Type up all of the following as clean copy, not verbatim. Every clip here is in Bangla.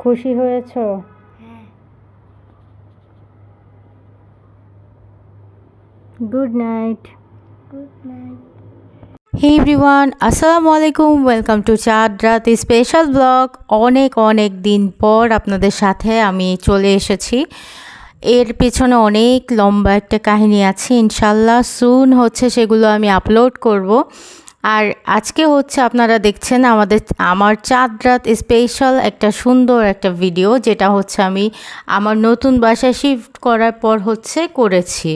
খুশি হয়েছো? হ্যাঁ। Good night. Good night. Hey everyone, আসসালামু আলাইকুম। ওয়েলকাম টু চাঁদ রাত স্পেশাল ব্লগ। অনেক অনেক দিন পর আপনাদের সাথে আমি চলে এসেছি। এর পেছনে অনেক লম্বা একটা কাহিনী আছে, ইনশাল্লাহ সুন হচ্ছে সেগুলো আমি আপলোড করব। আর আজকে হচ্ছে আপনারা দেখছেন আমার চাঁদ রাত স্পেশাল একটা সুন্দর একটা ভিডিও, যেটা হচ্ছে আমি আমার নতুন বাসায় শিফট করার পর হচ্ছে করেছি।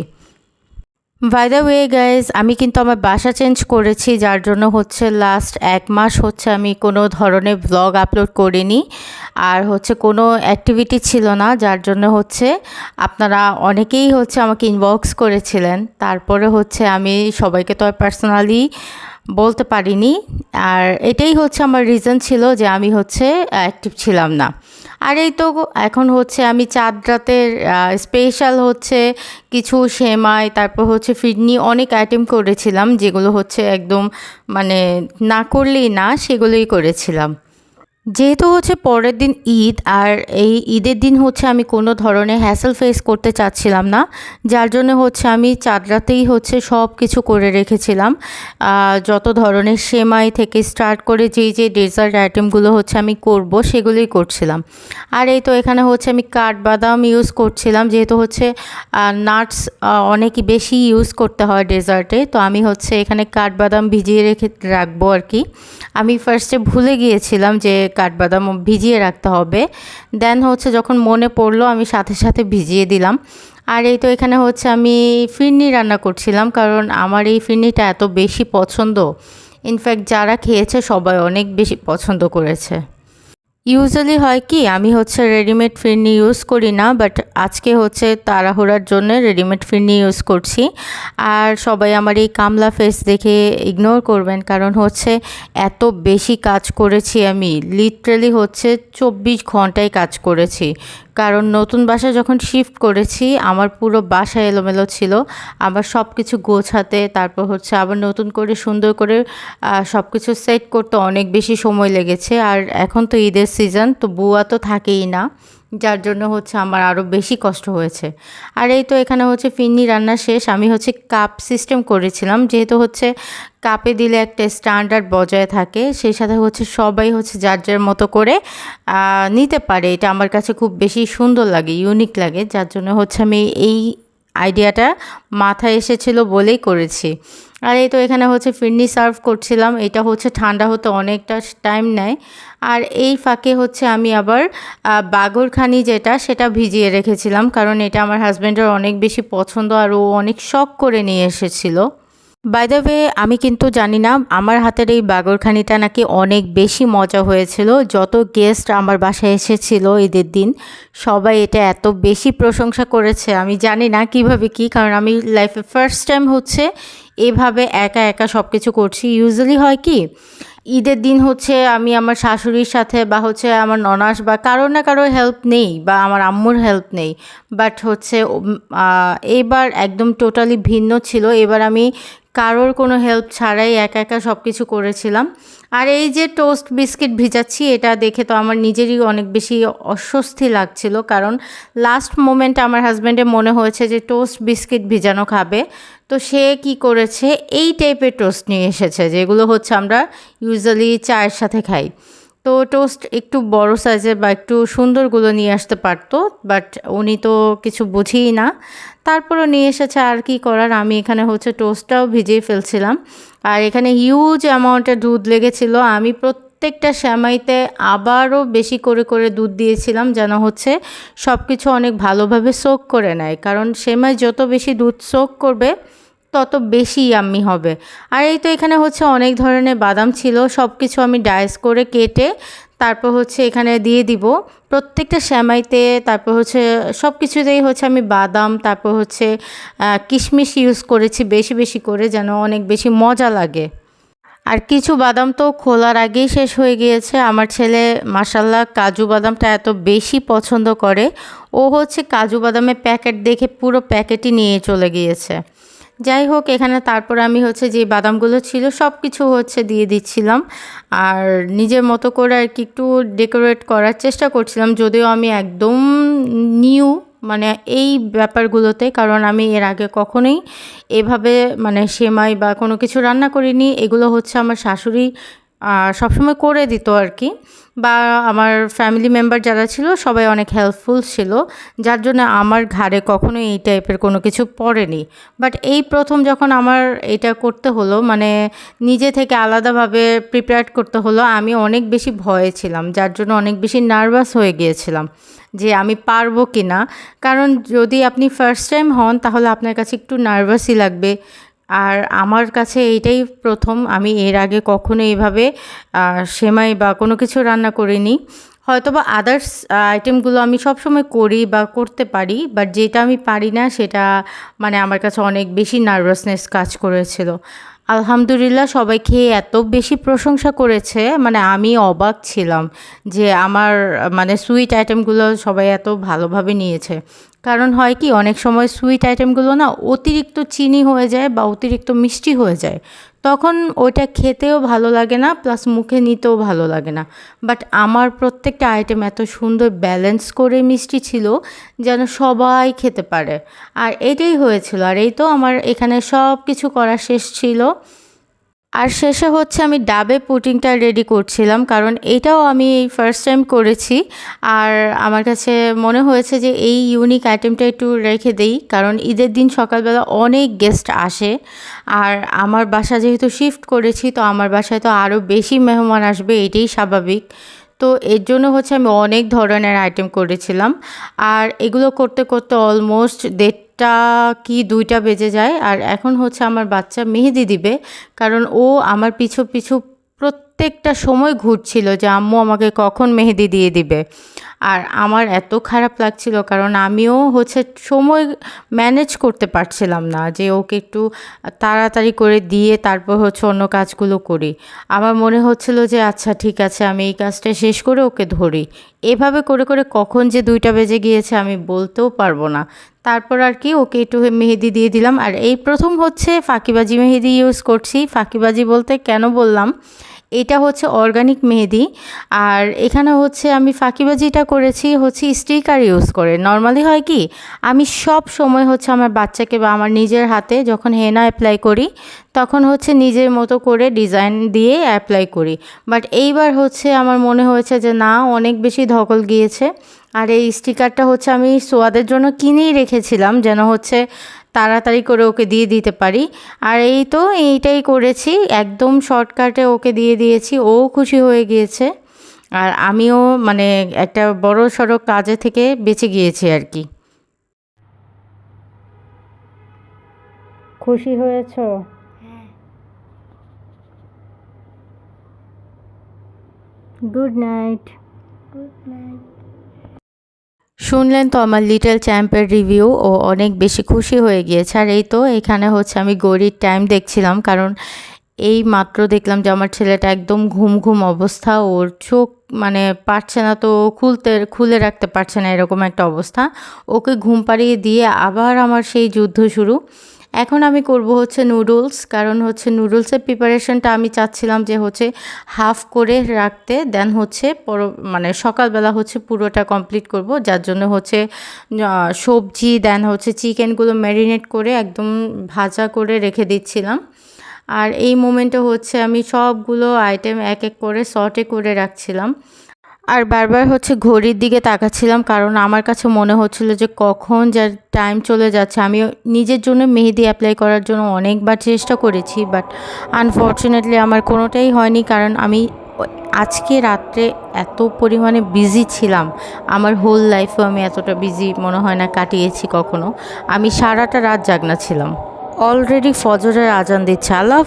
বাই দ্য ওয়ে গাইজ, আমি কিন্তু আমার বাসা চেঞ্জ করেছি, যার জন্য হচ্ছে লাস্ট 1 মাস হচ্ছে আমি কোনো ধরনের ব্লগ আপলোড করিনি। আর হচ্ছে কোনো অ্যাক্টিভিটি ছিল না, যার জন্য হচ্ছে আপনারা অনেকেই হচ্ছে আমাকে ইনবক্স করেছিলেন। তারপরে হচ্ছে আমি সবাইকে তো আর পার্সোনালি বলতে পারিনি। আর এটাই হচ্ছে আমার রিজন ছিল যে আমি হচ্ছে অ্যাক্টিভ ছিলাম না। আর এই তো এখন হচ্ছে আমি চাঁদ রাতের স্পেশাল হচ্ছে কিছু সেমাই, তারপর হচ্ছে ফিরনি, অনেক আইটেম করেছিলাম, যেগুলো হচ্ছে একদম মানে না করলেই না, সেগুলোই করেছিলাম। যেহেতু হচ্ছে পরের দিন ঈদ, আর এই ঈদের দিন হচ্ছে আমি কোনো ধরনের হ্যাসেল ফেস করতে চাচ্ছিলাম না, যার জন্য হচ্ছে আমি চাঁদ রাতেই হচ্ছে সব কিছু করে রেখেছিলাম। যত ধরনের সেমাই থেকে স্টার্ট করে যেই যে ডেজার্ট আইটেমগুলো হচ্ছে আমি করব, সেগুলোই করছিলাম। আর এই তো এখানে হচ্ছে আমি কাঠবাদাম ইউজ করছিলাম, যেহেতু হচ্ছে নাটস অনেক বেশি ইউজ করতে হয় ডেজার্টে, তো আমি হচ্ছে এখানে কাঠবাদাম ভিজিয়ে রাখবো আর কি। আমি ফার্স্টে ভুলে গিয়েছিলাম যে কাঠবাদাম ভিজিয়ে রাখতে হবে, দেন হচ্ছে যখন মনে পড়লো আমি সাথে সাথে ভিজিয়ে দিলাম। আর এই তো এখানে হচ্ছে আমি ফিরনি রান্না করছিলাম, কারণ আমার এই ফিরনিটা এত বেশি পছন্দ। ইনফ্যাক্ট যারা খেয়েছে সবাই অনেক বেশি পছন্দ করেছে। ইউজুয়ালি হয় কি, আমি হচ্ছে রেডিমেড ফিরনি ইউজ করি না, বাট আজকে হচ্ছে তাড়াহুড়ার জন্য রেডিমেড ফিরনি ইউজ করছি। আর সবাই আমার এই কামলা ফেস দেখে ইগনোর করবেন, কারণ হচ্ছে এত বেশি কাজ করেছি আমি, লিটারালি হচ্ছে 24 ঘন্টায় কাজ করেছি। কারণ নতুন বাসায় যখন শিফট করেছি আমার পুরো বাসা এলোমেলো ছিল, আবার সব কিছু গোছাতে, তারপর হচ্ছে আবার নতুন করে সুন্দর করে সব কিছু সেট করতে অনেক বেশি সময় লেগেছে। আর এখন তো ঈদের সিজন, তো বুয়া তো থাকেই না, যার জন্য হচ্ছে আমার আরও বেশি কষ্ট হয়েছে। আর এই তো এখানে হচ্ছে ফিরনি রান্না শেষ। আমি হচ্ছে কাপ সিস্টেম করেছিলাম, যেহেতু হচ্ছে কাপে দিলে একটা স্ট্যান্ডার্ড বজায় থাকে, সেই সাথে হচ্ছে সবাই হচ্ছে যার যার মতো করে নিতে পারে। এটা আমার কাছে খুব বেশি সুন্দর লাগে, ইউনিক লাগে, যার জন্য হচ্ছে আমি এই আইডিয়াটা মাথায় এসেছিল বলেই করেছি। আর এই তো এখানে হচ্ছে ফিরনি সার্ভ করছিলাম, এটা হচ্ছে ঠান্ডা হতে অনেকটা টাইম নেয়। আর এই ফাঁকে হচ্ছে আমি আবার বাগরখানি সেটা ভিজিয়ে রেখেছিলাম, কারণ এটা আমার হাজব্যান্ডের অনেক বেশি পছন্দ, আর ও অনেক শখ করে নিয়ে এসেছিলো। বাই দ্য ওয়ে, আমি কিন্তু জানি না আমার হাতের এই বাগরখানিটা নাকি অনেক বেশি মজা হয়েছিল। যত গেস্ট আমার বাসায় এসেছিল ঈদের দিন, সবাই এটা এত বেশি প্রশংসা করেছে, আমি জানি না কিভাবে কি, কারণ আমি লাইফে ফার্স্ট টাইম হচ্ছে এভাবে একা একা সব কিছু করছি। ইউজুয়ালি হয় কি, ঈদের দিন হচ্ছে আমি আমার শাশুড়ির সাথে বা হচ্ছে আমার ননাস বা কারো না কারো হেল্প নেই, বা আমার আম্মুর হেল্প নেই। বাট হচ্ছে এবার একদম টোটালি ভিন্ন ছিল। এবার আমি কারোর কোনো হেল্প ছাড়াই একা একা সব কিছু করেছিলাম। আর এই যে টোস্ট বিস্কিট ভিজাচ্ছি, এটা দেখে তো আমার নিজেরই অনেক বেশি অস্বস্তি লাগছিল, কারণ লাস্ট মোমেন্টে আমার হাজব্যান্ডের মনে হয়েছে যে টোস্ট বিস্কিট ভিজানো খাবে, তো সে কি করেছে, এই টাইপের টোস্ট নিয়ে এসেছে, যেগুলো হচ্ছে আমরা ইউজুয়ালি চায়ের সাথে খাই। তো টোস্ট একটু বড় সাইজের বা একটু সুন্দরগুলো নিয়ে আসতে পারতো, বাট উনি তো কিছু বুঝিই না, তারপরও নিয়ে এসেছে। আর কি করার, আমি এখানে হচ্ছে টোস্টটাও ভিজিয়ে ফেলছিলাম। আর এখানে হিউজ অ্যামাউন্টের দুধ লেগেছিল, আমি প্রত্যেকটা সেমাইতে আবারও বেশি করে করে দুধ দিয়েছিলাম, যেন হচ্ছে সব কিছু অনেক ভালোভাবে সোক করে নেয়, কারণ সেমাই যত বেশি দুধ সোক করবে তত বেশি ইয়াম্মি হবে। আর এই তো এখানে হচ্ছে অনেক ধরনের বাদাম ছিল, সব কিছু আমি ডাইস করে কেটে তারপর হচ্ছে এখানে দিয়ে দিব প্রত্যেকটা সেমাইতে। তারপর হচ্ছে সব কিছুতেই হচ্ছে আমি বাদাম, তারপর হচ্ছে কিশমিশ ইউজ করেছি বেশি বেশি করে, যেন অনেক বেশি মজা লাগে। আর কিছু বাদাম তো খোলার আগেই শেষ হয়ে গিয়েছে। আমার ছেলে মাশাল্লাহ কাজু বাদামটা এত বেশি পছন্দ করে, ও হচ্ছে কাজু বাদামের প্যাকেট দেখে পুরো প্যাকেটই নিয়ে চলে গিয়েছে। যাই হোক, এখানে তারপর আমি হচ্ছে যে বাদামগুলো ছিল সব কিছু হচ্ছে দিয়ে দিচ্ছিলাম, আর নিজের মতো করে আর কি একটু ডেকোরেট করার চেষ্টা করছিলাম, যদিও আমি একদম নিউ মানে এই ব্যাপারগুলোতে, কারণ আমি এর আগে কখনোই এভাবে মানে সেমাই বা কোনো কিছু রান্না করিনি। এগুলো হচ্ছে আমার শাশুড়ি সবসময় করে দিত আর কি, বা আমার ফ্যামিলি মেম্বার যারা ছিল সবাই অনেক হেল্পফুল ছিল, যার জন্য আমার ঘাড়ে কখনোই এই টাইপের কোনো কিছু পড়েনি। বাট এই প্রথম যখন আমার এটা করতে হলো, মানে নিজে থেকে আলাদাভাবে প্রিপেয়ার করতে হলো, আমি অনেক বেশি ভয়ে ছিলাম, যার জন্য অনেক বেশি নার্ভাস হয়ে গিয়েছিলাম যে আমি পারবো কি না। কারণ যদি আপনি ফার্স্ট টাইম হন তাহলে আপনার কাছে একটু নার্ভাসই লাগবে। আর আমার কাছে এইটাই প্রথম, আমি এর আগে কখনো এইভাবে সেমাই বা কোনো কিছু রান্না করিনি। হয়তোবা আদার্স আইটেমগুলো আমি সবসময় করি বা করতে পারি, বাট যেটা আমি পারি না সেটা মানে আমার কাছে অনেক বেশি নার্ভাসনেস কাজ করেছিল। আলহামদুলিল্লাহ সবাই খেয়ে এত বেশি প্রশংসা করেছে, মানে আমি অবাক ছিলাম যে আমার মানে সুইট আইটেমগুলো সবাই এত ভালোভাবে নিয়েছে। কারণ হয় কি, অনেক সময় সুইট আইটেমগুলো না অতিরিক্ত চিনি হয়ে যায় বা অতিরিক্ত মিষ্টি হয়ে যায়, তখন ওইটা খেতেও ভালো লাগে না, প্লাস মুখে নিতেও ভালো লাগে না। বাট আমার প্রত্যেকটা আইটেম এত সুন্দর ব্যালেন্স করে মিষ্টি ছিল যেন সবাই খেতে পারে। আর এটাই হয়েছিল। আর এই তো আমার এখানে সব কিছু করা শেষ ছিল। আর শেষে হচ্ছে আমি ডাবে পুডিংটা রেডি করছিলাম, কারণ এটাও আমি এই ফার্স্ট টাইম করেছি। আর আমার কাছে মনে হয়েছে যে এই ইউনিক আইটেমটা একটু রেখে দেই, কারণ ঈদের দিন সকালবেলা অনেক গেস্ট আসে। আর আমার বাসা যেহেতু শিফট করেছি, তো আমার বাসায় তো আরও বেশি মেহমান আসবে, এটাই স্বাভাবিক। তো এর জন্য হচ্ছে আমি অনেক ধরনের আইটেম করেছিলাম। আর এগুলো করতে করতে অলমোস্ট 1:30 কি 2টা বেজে যায়। আর এখন হচ্ছে আমার বাচ্চা মেহেদি দিবে, কারণ ও আমার পিছু পিছু প্রত্যেকটা সময় ঘুরছিল যে আম্মু আমাকে কখন মেহেদি দিয়ে দিবে। আর আমার এত খারাপ লাগছিল, কারণ আমিও হচ্ছে সময় ম্যানেজ করতে পারছিলাম না যে ওকে একটু তাড়াতাড়ি করে দিয়ে তারপর হচ্ছে অন্য কাজগুলো করি। আমার মনে হচ্ছিল যে আচ্ছা ঠিক আছে, আমি এই কাজটা শেষ করে ওকে ধরি। এভাবে করে করে কখন যে 2টা বেজে গিয়েছে আমি বলতেও পারবো না। তারপর আর কি ওকে একটু মেহেদি দিয়ে দিলাম। আর এই প্রথম হচ্ছে ফাঁকিবাজি মেহেদি ইউজ করছি। ফাঁকিবাজি বলতে কেন বললাম, এটা হচ্ছে অর্গানিক মেহেদি। আর এখানে হচ্ছে আমি ফাঁকিবাজিটা করেছি হচ্ছে স্টিকার ইউজ করে। নর্মালি হয় কি, আমি সব সময় হচ্ছে আমার বাচ্চাকে বা আমার নিজের হাতে যখন হেনা অ্যাপ্লাই করি, তখন হচ্ছে নিজের মতো করে ডিজাইন দিয়ে অ্যাপ্লাই করি। বাট এইবার হচ্ছে আমার মনে হয়েছে যে না, অনেক বেশি ধকল গিয়েছে। আর এই স্টিকারটা হচ্ছে আমি সোয়াদের জন্য কিনেই রেখেছিলাম, যেন হচ্ছে তাড়াতাড়ি করে ওকে দিয়ে দিতে পারি। আর এই তো এইটাই করেছি, একদম শর্টকাটে ওকে দিয়ে দিয়েছি, ও খুশি হয়ে গিয়েছে। আর আমিও মানে একটা বড় সড়ো কাজে থেকে বেঁচে গিয়েছি আর কি। খুশি হয়েছো? হ্যাঁ। Good night. Good night. শুনলেন তো আমার লিটল চ্যাম্পের রিভিউ, ও অনেক বেশি খুশি হয়ে গিয়েছে। আর এই তো এখানে হচ্ছে আমি ঘড়ির টাইম দেখছিলাম, কারণ এই মাত্র দেখলাম যে আমার ছেলেটা একদম ঘুম ঘুম অবস্থা, ওর চোখ মানে পারছে না, তো খুলে রাখতে পারছে না, এরকম একটা অবস্থা। ওকে ঘুম পাড়িয়ে দিয়ে আবার আমার সেই যুদ্ধ শুরু। এখন আমি করব হচ্ছে নুডলস, কারণ হচ্ছে নুডলসের প্রিপারেশনটা আমি চাচ্ছিলাম যে হচ্ছে হাফ করে রাখতে, দেন হচ্ছে মানে সকালবেলা হচ্ছে পুরোটা কমপ্লিট করব, যার জন্য হচ্ছে সবজি দেন হচ্ছে চিকেনগুলো ম্যারিনেট করে একদম ভাজা করে রেখে দিচ্ছিলাম। আর এই মোমেন্টে হচ্ছে আমি সবগুলো আইটেম এক এক করে সর্টে করে রাখছিলাম। আর বারবার হচ্ছে ঘড়ির দিকে তাকাচ্ছিলাম, কারণ আমার কাছে মনে হচ্ছিল যে কখন যা টাইম চলে যাচ্ছে। আমি নিজের জন্য মেহেদি অ্যাপ্লাই করার জন্য অনেকবার চেষ্টা করেছি, বাট আনফর্চুনেটলি আমার কোনোটাই হয়নি, কারণ আমি আজকে রাত্রে এত পরিমাণে বিজি ছিলাম, আমার হোল লাইফেও আমি এতটা বিজি মনে হয় না কাটিয়েছি কখনো। আমি সারাটা রাত জাগনা ছিলাম। অলরেডি ফজরের আজান দিচ্ছে। আল্লাহ